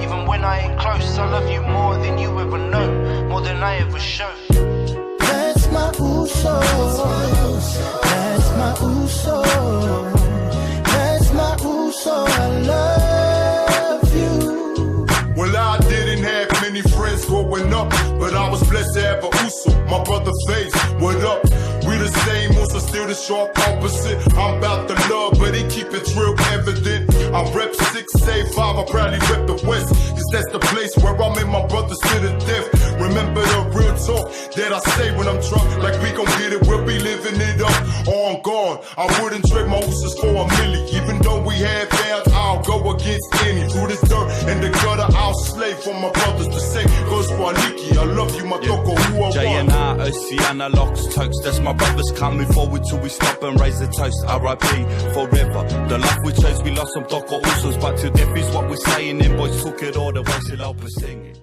Even when I ain't close, I love you more than you ever know, more than I ever show. That's my Uso. That's my Uso. That's my Uso. I love you. Well, I didn't have many friends growing up, but I was blessed to have a Uso. My brother Faze, what up? We the same Uso, still the sharp opposite. I'm about the love, but he keep it real evident. I rep 685, I proudly rep the West, cause that's the place where I'm in my brothers to the death. Remember the real talk that I say when I'm drunk, like we gon' get it, we'll be living it up. On gone, I wouldn't trade my Usos for a milli. Even though we had fans, I'll go against any. Through this dirt and the gutter, I'll slay for my brothers to say, goes for Aliki, I love you, my doko, who I J&I, Oceana, Locks, Toast. That's my brothers coming forward till we stop and raise the toast. R.I.P. forever. The love we chose, we lost some Doko Usos, but to death is what we're saying. Them boys took it all the way, still I'll be singing.